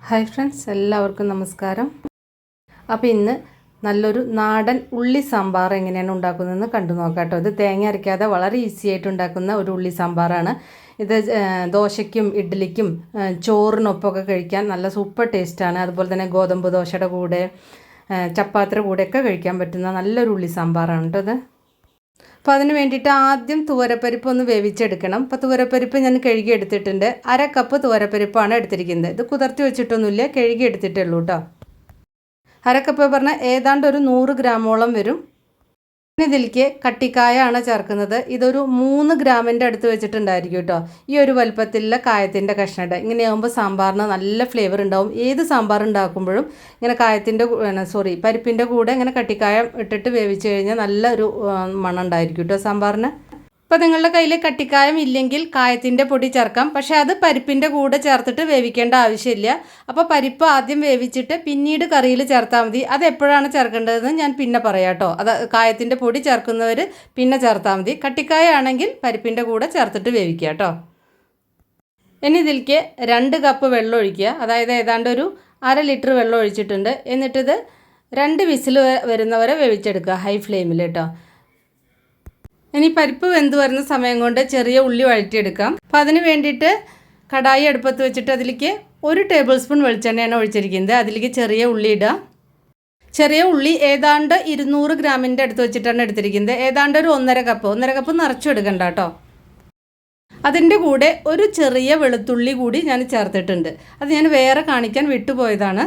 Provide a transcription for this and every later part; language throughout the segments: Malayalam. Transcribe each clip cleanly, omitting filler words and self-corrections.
ഹായ് ഫ്രണ്ട്സ്, എല്ലാവർക്കും നമസ്കാരം. അപ്പോൾ ഇന്ന് നല്ലൊരു നാടൻ ഉള്ളി സാമ്പാർ എങ്ങനെയാണ് ഉണ്ടാക്കുന്നതെന്ന് കണ്ടു നോക്കാം കേട്ടോ. ഇത് തേങ്ങ അരയ്ക്കാതെ വളരെ ഈസി ആയിട്ട് ഉണ്ടാക്കുന്ന ഒരു ഉള്ളി സാമ്പാറാണ്. ഇത് ദോശയ്ക്കും ഇഡ്ഡലിക്കും ചോറിനൊപ്പമൊക്കെ കഴിക്കാൻ നല്ല സൂപ്പർ ടേസ്റ്റാണ്. അതുപോലെ തന്നെ ഗോതമ്പ് ദോശയുടെ കൂടെ ചപ്പാത്തിയുടെ കൂടെയൊക്കെ കഴിക്കാൻ പറ്റുന്ന നല്ലൊരു ഉള്ളി സാമ്പാറാണ് കേട്ടോ ഇത്. അപ്പോൾ അതിന് വേണ്ടിയിട്ട് ആദ്യം തുവരപ്പരിപ്പ് ഒന്ന് വേവിച്ചെടുക്കണം. അപ്പോൾ തുവരപ്പരിപ്പ് ഞാൻ കഴുകി എടുത്തിട്ടുണ്ട്. 1/2 കപ്പ് തുവരപ്പരിപ്പാണ് എടുത്തിരിക്കുന്നത്. ഇത് കുതിർത്തി വെച്ചിട്ടൊന്നുമില്ല, കഴുകി എടുത്തിട്ടേ ഉള്ളൂ കേട്ടോ. 1/2 കപ്പ് പറഞ്ഞാൽ ഏതാണ്ട് ഒരു 100 ഗ്രാമോളം വരും. ഇതിലേക്ക് കട്ടിക്കായാണ് ചേർക്കുന്നത്. ഇതൊരു 3 ഗ്രാമിൻ്റെ അടുത്ത് വെച്ചിട്ടുണ്ടായിരിക്കും കേട്ടോ. ഈ ഒരു വലുപ്പത്തിലുള്ള കായത്തിൻ്റെ കഷ്ണമുണ്ട്. ഇങ്ങനെയാകുമ്പോൾ സാമ്പാറിന് നല്ല ഫ്ലേവർ ഉണ്ടാവും. ഏത് സാമ്പാർ ഉണ്ടാക്കുമ്പോഴും ഇങ്ങനെ പരിപ്പിൻ്റെ കൂടെ ഇങ്ങനെ കട്ടിക്കായം ഇട്ടിട്ട് വേവിച്ച് കഴിഞ്ഞാൽ നല്ലൊരു മണം ഉണ്ടായിരിക്കും കേട്ടോ സാമ്പാറിന്. ഇപ്പോൾ നിങ്ങളുടെ കയ്യിൽ കട്ടിക്കായം ഇല്ലെങ്കിൽ കായത്തിൻ്റെ പൊടി ചേർക്കാം. പക്ഷേ അത് പരിപ്പിൻ്റെ കൂടെ ചേർത്തിട്ട് വേവിക്കേണ്ട ആവശ്യമില്ല. അപ്പോൾ പരിപ്പ് ആദ്യം വേവിച്ചിട്ട് പിന്നീട് കറിയിൽ ചേർത്താൽ മതി. അത് എപ്പോഴാണ് ചേർക്കേണ്ടതെന്ന് ഞാൻ പിന്നെ പറയാം കേട്ടോ. അത് കായത്തിൻ്റെ പൊടി ചേർക്കുന്നവർ പിന്നെ ചേർത്താൽ മതി. കട്ടിക്കായ ആണെങ്കിൽ പരിപ്പിൻ്റെ കൂടെ ചേർത്തിട്ട് വേവിക്കുക കേട്ടോ. ഇനി ഇതിലേക്ക് 2 കപ്പ് വെള്ളം ഒഴിക്കുക. അതായത് ഏതാണ്ട് ഒരു 1/2 ലിറ്റർ വെള്ളം ഒഴിച്ചിട്ടുണ്ട്. എന്നിട്ടിത് 2 വിസിൽ വരുന്നവരെ വേവിച്ചെടുക്കുക ഹൈ ഫ്ലെയിമിൽ കേട്ടോ. ഇനി പരിപ്പ് വെന്ത് വരുന്ന സമയം കൊണ്ട് ചെറിയ ഉള്ളി വഴറ്റിയെടുക്കാം. അപ്പോൾ അതിന് വേണ്ടിയിട്ട് കടായി അടുപ്പത്ത് വെച്ചിട്ട് അതിലേക്ക് 1 ടേബിൾ സ്പൂൺ വെളിച്ചെണ്ണയാണ് ഒഴിച്ചിരിക്കുന്നത്. അതിലേക്ക് ചെറിയ ഉള്ളി ഇടുക. ചെറിയ ഉള്ളി ഏതാണ്ട് 200 ഗ്രാമിൻ്റെ അടുത്ത് വെച്ചിട്ടാണ് എടുത്തിരിക്കുന്നത്. ഏതാണ്ട് ഒരു 1/2 കപ്പ് നിറച്ചു എടുക്കണ്ട കേട്ടോ. അതിൻ്റെ കൂടെ ഒരു ചെറിയ വെളുത്തുള്ളി കൂടി ഞാൻ ചേർത്തിട്ടുണ്ട്. അത് ഞാൻ വേറെ കാണിക്കാൻ വിട്ടുപോയതാണ്.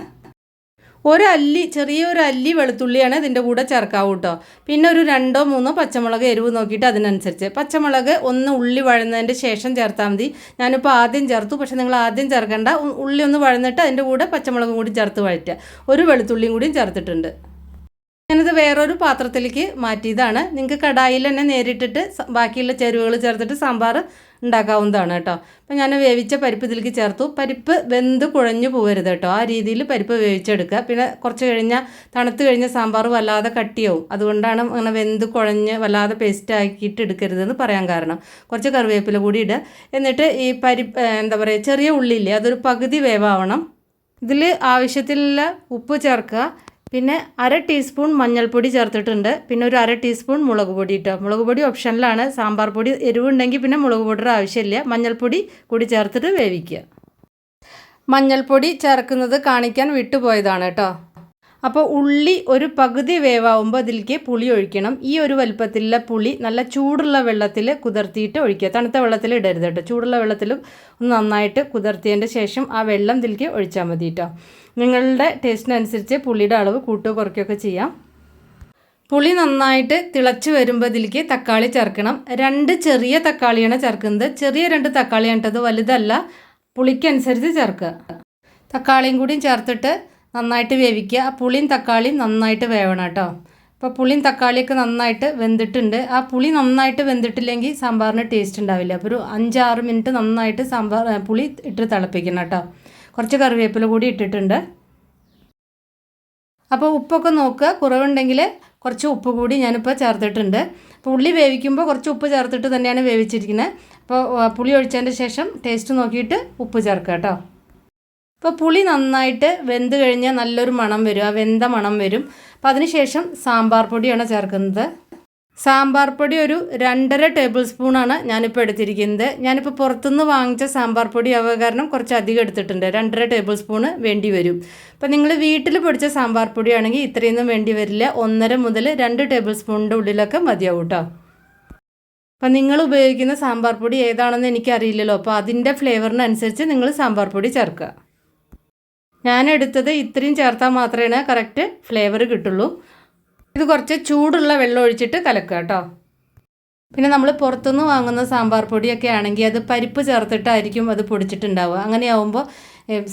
ചെറിയൊരു അല്ലി വെളുത്തുള്ളിയാണ് ഇതിൻ്റെ കൂടെ ചേർക്കാവൂ കേട്ടോ. പിന്നെ ഒരു 2-3 പച്ചമുളക് എരിവ് നോക്കിയിട്ട് അതിനനുസരിച്ച്. പച്ചമുളക് ഒന്ന് ഉള്ളി വഴന്നതിൻ്റെ ശേഷം ചേർത്താൽ മതി. ഞാനിപ്പോൾ ആദ്യം ചേർത്തു, പക്ഷേ നിങ്ങൾ ആദ്യം ചേർക്കേണ്ട. ഉള്ളി ഒന്ന് വഴന്നിട്ട് അതിൻ്റെ കൂടെ പച്ചമുളകും കൂടി ചേർത്ത് വഴറ്റുക. ഒരു വെളുത്തുള്ളിയും കൂടിയും ചേർത്തിട്ടുണ്ട്. ഞാനിത് വേറൊരു പാത്രത്തിലേക്ക് മാറ്റിയതാണ്. നിങ്ങൾക്ക് കടായിൽ തന്നെ നേരിട്ടിട്ട് ബാക്കിയുള്ള ചേരുവകൾ ചേർത്തിട്ട് സാമ്പാർ ഉണ്ടാക്കാവുന്നതാണ് കേട്ടോ. അപ്പോൾ ഞാൻ വേവിച്ച പരിപ്പ് ഇതിലേക്ക് ചേർത്തു. പരിപ്പ് വെന്ത് കുഴഞ്ഞു പോകരുത് കേട്ടോ. ആ രീതിയിൽ പരിപ്പ് വേവിച്ചെടുക്കുക. പിന്നെ കുറച്ച് തണുത്ത് കഴിഞ്ഞ സാമ്പാർ വല്ലാതെ കട്ടിയാവും. അതുകൊണ്ടാണ് അങ്ങനെ വെന്ത് കുഴഞ്ഞ് വല്ലാതെ പേസ്റ്റ് ആക്കിയിട്ട് എടുക്കരുതെന്ന് പറയാൻ കാരണം. കുറച്ച് കറിവേപ്പില കൂടി ഇടുക. എന്നിട്ട് ഈ ചെറിയ ഉള്ളിയില്ലേ, അതൊരു പകുതി വേവാവണം. ഇതിൽ ആവശ്യത്തിലുള്ള ഉപ്പ് ചേർക്കുക. പിന്നെ 1/2 ടീസ്പൂൺ മഞ്ഞൾപ്പൊടി ചേർത്തിട്ടുണ്ട്. പിന്നെ ഒരു 1/2 ടീസ്പൂൺ മുളക് പൊടി ഇട്ടോ. മുളക് പൊടി ഓപ്ഷനിലാണ്. സാമ്പാർ പൊടി എരിവുണ്ടെങ്കിൽ പിന്നെ മുളക് പൊടിയുടെ ആവശ്യമില്ല. മഞ്ഞൾപ്പൊടി കൂടി ചേർത്തിട്ട് വേവിക്കുക. മഞ്ഞൾപ്പൊടി ചേർക്കുന്നത് കാണിക്കാൻ വിട്ടുപോയതാണ് കേട്ടോ. അപ്പോൾ ഉള്ളി ഒരു പകുതി വേവാകുമ്പോൾ അതിലേക്ക് പുളി ഒഴിക്കണം. ഈ ഒരു വലുപ്പത്തിലുള്ള പുളി നല്ല ചൂടുള്ള വെള്ളത്തിൽ കുതിർത്തിയിട്ട് ഒഴിക്കുക. തണുത്ത വെള്ളത്തിൽ ഇടരുത് കേട്ടോ. ചൂടുള്ള വെള്ളത്തിൽ ഒന്ന് നന്നായിട്ട് കുതിർത്തിയതിൻ്റെ ശേഷം ആ വെള്ളം ഇതിലേക്ക് ഒഴിച്ചാൽ മതി കേട്ടോ. നിങ്ങളുടെ ടേസ്റ്റിനനുസരിച്ച് പുളിയുടെ അളവ് കൂട്ടുകയോ കുറയ്ക്കുകയൊക്കെ ചെയ്യാം. പുളി നന്നായിട്ട് തിളച്ച് വരുമ്പോൾ ഇതിലേക്ക് തക്കാളി ചേർക്കണം. 2 ചെറിയ തക്കാളിയാണ് ചേർക്കുന്നത്. ചെറിയ 2 തക്കാളിയാണ് കേട്ടത്, വലുതല്ല. പുളിക്കനുസരിച്ച് ചേർക്കുക. തക്കാളിയും കൂടിയും ചേർത്തിട്ട് നന്നായിട്ട് വേവിക്കുക. ആ പുളിയും തക്കാളിയും നന്നായിട്ട് വേവണം കേട്ടോ. അപ്പോൾ പുളിയും തക്കാളിയൊക്കെ നന്നായിട്ട് വെന്തിട്ടുണ്ട്. ആ പുളി നന്നായിട്ട് വെന്തിട്ടില്ലെങ്കിൽ സാമ്പാറിന് ടേസ്റ്റ് ഉണ്ടാവില്ല. അപ്പോൾ ഒരു 5-6 മിനിറ്റ് നന്നായിട്ട് പുളി ഇട്ട് തിളപ്പിക്കണം കേട്ടോ. കുറച്ച് കറിവേപ്പില കൂടി ഇട്ടിട്ടുണ്ട്. അപ്പോൾ ഉപ്പൊക്കെ നോക്കുക. കുറവുണ്ടെങ്കിൽ കുറച്ച് ഉപ്പ് കൂടി ഞാനിപ്പോൾ ചേർത്തിട്ടുണ്ട്. അപ്പോൾ ഉള്ളി വേവിക്കുമ്പോൾ കുറച്ച് ഉപ്പ് ചേർത്തിട്ട് തന്നെയാണ് വേവിച്ചിരിക്കുന്നത്. അപ്പോൾ പുളി ഒഴിച്ചതിൻ്റെ ശേഷം ടേസ്റ്റ് നോക്കിയിട്ട് ഉപ്പ് ചേർക്കുക കേട്ടോ. അപ്പോൾ പുളി നന്നായിട്ട് വെന്ത് കഴിഞ്ഞാൽ നല്ലൊരു മണം വരും. ആ വെന്ത മണം വരും. അപ്പോൾ അതിനുശേഷം സാമ്പാർ പൊടിയാണ് ചേർക്കുന്നത്. സാമ്പാർ പൊടി ഒരു 2.5 ടേബിൾ സ്പൂണാണ് ഞാനിപ്പോൾ എടുത്തിരിക്കുന്നത്. ഞാനിപ്പോൾ പുറത്തുനിന്ന് വാങ്ങിച്ച സാമ്പാർ പൊടി ആവുക കാരണം കുറച്ച് അധികം എടുത്തിട്ടുണ്ട്. 2.5 ടേബിൾ സ്പൂണ് വേണ്ടി വരും. അപ്പോൾ നിങ്ങൾ വീട്ടിൽ പൊടിച്ച സാമ്പാർ പൊടിയാണെങ്കിൽ ഇത്രയൊന്നും വേണ്ടി വരില്ല. 1.5 മുതൽ 2 ടേബിൾ സ്പൂണിൻ്റെ ഉള്ളിലൊക്കെ മതിയാവും കേട്ടോ. അപ്പോൾ നിങ്ങൾ ഉപയോഗിക്കുന്ന സാമ്പാർ പൊടി ഏതാണെന്ന് എനിക്കറിയില്ലല്ലോ. അപ്പോൾ അതിൻ്റെ ഫ്ലേവറിനനുസരിച്ച് നിങ്ങൾ സാമ്പാർ പൊടി ചേർക്കുക. ഞാനെടുത്തത് ഇത്രയും ചേർത്താൽ മാത്രമേ കറക്റ്റ് ഫ്ലേവർ കിട്ടുള്ളൂ. ഇത് കുറച്ച് ചൂടുള്ള വെള്ളം ഒഴിച്ചിട്ട് കലക്കുക കേട്ടോ. പിന്നെ നമ്മൾ പുറത്തുനിന്ന് വാങ്ങുന്ന സാമ്പാർ പൊടിയൊക്കെ ആണെങ്കിൽ അത് പരിപ്പ് ചേർത്തിട്ടായിരിക്കും അത് പൊടിച്ചിട്ടുണ്ടാവുക. അങ്ങനെയാവുമ്പോൾ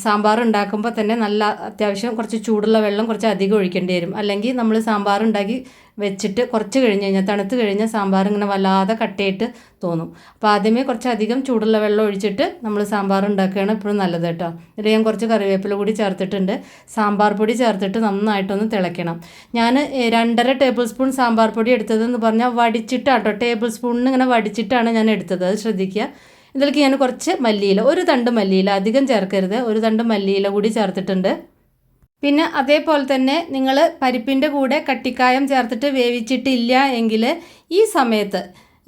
സാമ്പാർ ഉണ്ടാക്കുമ്പോൾ തന്നെ നല്ല അത്യാവശ്യം കുറച്ച് ചൂടുള്ള വെള്ളം കുറച്ച് അധികം ഒഴിക്കേണ്ടി വരും. അല്ലെങ്കിൽ നമ്മൾ സാമ്പാർ ഉണ്ടാക്കി വെച്ചിട്ട് കുറച്ച് കഴിഞ്ഞ് കഴിഞ്ഞാൽ തണുത്ത് കഴിഞ്ഞാൽ സാമ്പാർ ഇങ്ങനെ വല്ലാതെ കട്ടയായിട്ട് തോന്നും. അപ്പോൾ ആദ്യമേ കുറച്ചധികം ചൂടുള്ള വെള്ളം ഒഴിച്ചിട്ട് നമ്മൾ സാമ്പാർ ഉണ്ടാക്കുകയാണ് എപ്പോഴും നല്ലത് കേട്ടോ. എന്നിട്ട് ഞാൻ കുറച്ച് കറിവേപ്പില കൂടി ചേർത്തിട്ടുണ്ട്. സാമ്പാർ പൊടി ചേർത്തിട്ട് നന്നായിട്ടൊന്ന് തിളയ്ക്കണം. ഞാൻ 2.5 ടേബിൾ സ്പൂൺ സാമ്പാർ പൊടി എടുത്തതെന്ന് പറഞ്ഞാൽ വടിച്ചിട്ടാട്ടോ. ടേബിൾ സ്പൂണിന് ഇങ്ങനെ വടിച്ചിട്ടാണ് ഞാൻ എടുത്തത്. അത് ശ്രദ്ധിക്കുക. ഇതിലേക്ക് ഞാൻ കുറച്ച് മല്ലിയില, ഒരു തണ്ട് മല്ലിയില, അധികം ചേർക്കരുത്, ഒരു തണ്ട് മല്ലിയില കൂടി ചേർത്തിട്ടുണ്ട്. പിന്നെ അതേപോലെ തന്നെ നിങ്ങൾ പരിപ്പിൻ്റെ കൂടെ കട്ടിക്കായം ചേർത്തിട്ട് വേവിച്ചിട്ടില്ല എങ്കിൽ ഈ സമയത്ത്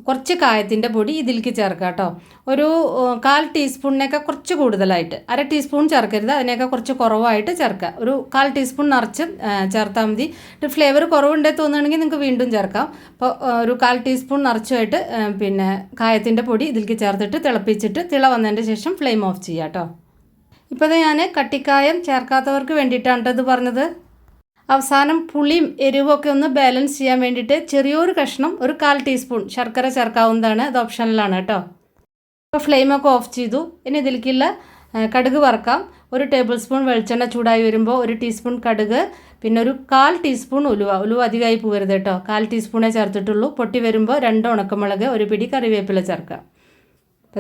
കുറച്ച് കായത്തിൻ്റെ പൊടി ഇതിലേക്ക് ചേർക്കുക കേട്ടോ. ഒരു 1/4 ടീസ്പൂണിനൊക്കെ കുറച്ച് കൂടുതലായിട്ട്, 1/2 ടീസ്പൂൺ ചേർക്കരുത്, അതിനൊക്കെ കുറച്ച് കുറവായിട്ട് ചേർക്കുക. ഒരു 1/4 ടീസ്പൂൺ നിറച്ച് ചേർത്താൽ മതി. ഫ്ലേവർ കുറവുണ്ടെന്ന് തോന്നുകയാണെങ്കിൽ നിങ്ങൾക്ക് വീണ്ടും ചേർക്കാം. അപ്പോൾ ഒരു 1/4 ടീസ്പൂൺ നിറച്ചുമായിട്ട് പിന്നെ കായത്തിൻ്റെ പൊടി ഇതിലേക്ക് ചേർത്തിട്ട് തിളപ്പിച്ചിട്ട് തിള വന്നതിൻ്റെ ശേഷം ഫ്ലെയിം ഓഫ് ചെയ്യുക കേട്ടോ. ഇപ്പോൾ ഇത് ഞാൻ കട്ടിക്കായം ചേർക്കാത്തവർക്ക് വേണ്ടിയിട്ടാണ് ഇത് പറഞ്ഞത്. അവസാനം പുളിയും എരിവൊക്കെ ഒന്ന് ബാലൻസ് ചെയ്യാൻ വേണ്ടിയിട്ട് ചെറിയൊരു കഷ്ണം, ഒരു 1/4 ടീസ്പൂൺ ശർക്കര ചേർക്കാവുന്നതാണ്. അത് ഓപ്ഷനിലാണ് കേട്ടോ. അപ്പോൾ ഫ്ലെയിമൊക്കെ ഓഫ് ചെയ്തു. ഇനി ഇതിലേക്കുള്ള കടുക് വറക്കാം. 1 ടേബിൾ സ്പൂൺ വെളിച്ചെണ്ണ ചൂടായി വരുമ്പോൾ 1 ടീസ്പൂൺ കടുക്, പിന്നെ ഒരു 1/4 ടീസ്പൂൺ ഉലുവ അധികമായി പോകരുത് കേട്ടോ, 1/4 ടീസ്പൂണേ ചേർത്തിട്ടുള്ളൂ. പൊട്ടി വരുമ്പോൾ 2 ഉണക്കമുളക്, 1 പിടി കറിവേപ്പില ചേർക്കാം.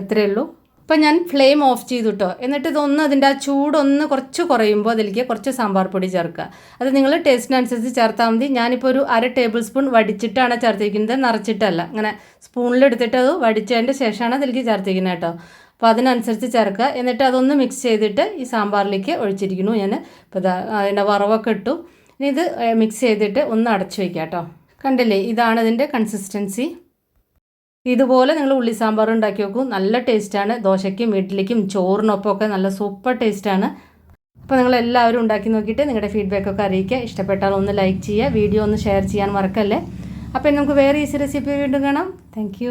ഇത്രയേ ഉള്ളൂ. അപ്പോൾ ഞാൻ ഫ്ലെയിം ഓഫ് ചെയ്തു കേട്ടോ. എന്നിട്ട് ഇതൊന്ന് അതിൻ്റെ ആ ചൂടൊന്ന് കുറച്ച് കുറയുമ്പോൾ അതിലേക്ക് കുറച്ച് സാമ്പാർ പൊടി ചേർക്കുക. അത് നിങ്ങൾ ടേസ്റ്റിനനുസരിച്ച് ചേർത്താൽ മതി. ഞാനിപ്പോൾ ഒരു 1/2 ടേബിൾ സ്പൂൺ വടിച്ചിട്ടാണ് ചേർത്തിരിക്കുന്നത്, നിറച്ചിട്ടല്ല. അങ്ങനെ സ്പൂണിലെടുത്തിട്ട് അത് വടിച്ചതിൻ്റെ ശേഷമാണ് അതിലേക്ക് ചേർത്തിരിക്കുന്നത് കേട്ടോ. അപ്പോൾ അതിനനുസരിച്ച് ചേർക്കുക. എന്നിട്ട് അതൊന്ന് മിക്സ് ചെയ്തിട്ട് ഈ സാമ്പാറിലേക്ക് ഒഴിച്ചിരിക്കുന്നു ഞാൻ. ഇപ്പോൾ അതിൻ്റെ വറവൊക്കെ ഇട്ടു. ഇനി ഇത് മിക്സ് ചെയ്തിട്ട് ഒന്ന് അടച്ചു വയ്ക്കാം കേട്ടോ. കണ്ടില്ലേ, ഇതാണ് ഇതിൻ്റെ കൺസിസ്റ്റൻസി. ഇതുപോലെ നിങ്ങൾ ഉള്ളി സാമ്പാർ ഉണ്ടാക്കി നോക്കൂ. നല്ല ടേസ്റ്റാണ്. ദോശയ്ക്കും ഇഡ്ഡലിക്കും ചോറിനൊപ്പമൊക്കെ നല്ല സൂപ്പർ ടേസ്റ്റാണ്. അപ്പോൾ നിങ്ങളെല്ലാവരും ഉണ്ടാക്കി നോക്കിയിട്ട് നിങ്ങളുടെ ഫീഡ്ബാക്കൊക്കെ അറിയിക്കുക. ഇഷ്ടപ്പെട്ടാൽ ഒന്ന് ലൈക്ക് ചെയ്യുക, വീഡിയോ ഒന്ന് ഷെയർ ചെയ്യാൻ മറക്കല്ലേ. അപ്പോൾ നമുക്ക് വേറെ ഈസി റെസിപ്പി വീണ്ടും കാണാം. താങ്ക്